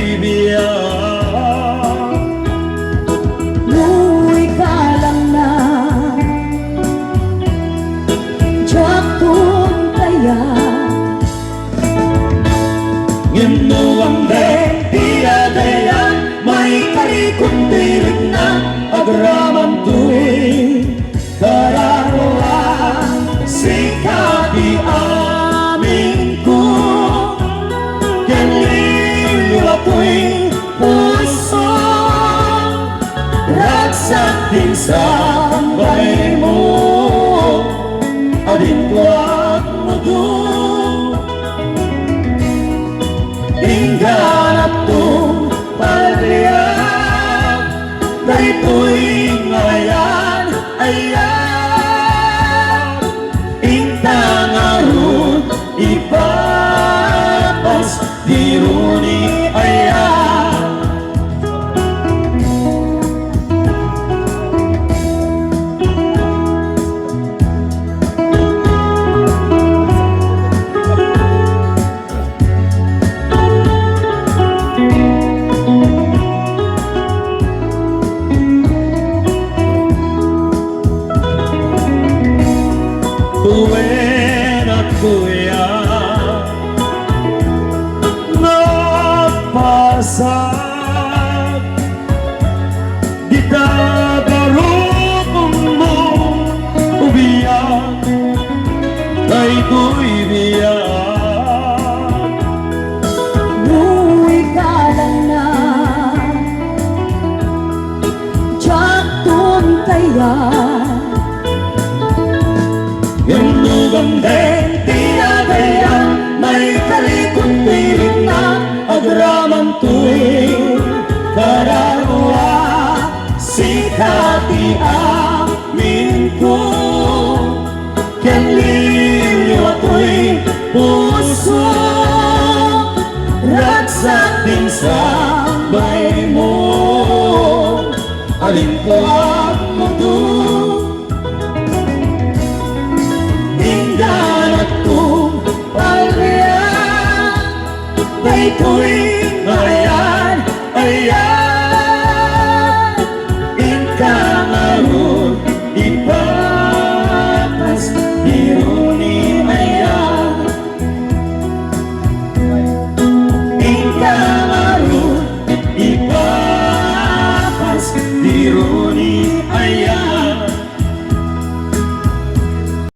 bibiyak. Luwi ka lang na Jakun kaya Nginuang din tiadayan, may karikong dirig na agraman tuwi. Kararawa sikati amin ko, kaniliwa ko'y puso, ragsak din sa bay mo, adin ko at mudo. Ingganap kong pagriyak, dahito'y ngayan, ayan. Intangarun, ipapas, diruni, ayan. Tuwin at kuya napasag, di tagarukong mo ubiyak, ay ko'y biyak. Luwi ka lang na Jakun kaya Inugang din tiadayan, may karikong pilit na agraman tuwing kararawa sikati amin ko, kaniliwa ko'y puso, ragsak din sa bay mo, alin ko at mudo. Ingganat kong pagriyak, dahito'y ngayan, ayan. Intangarun, ipapas, diruni, ayan. Intangarun, ipapas, diruni.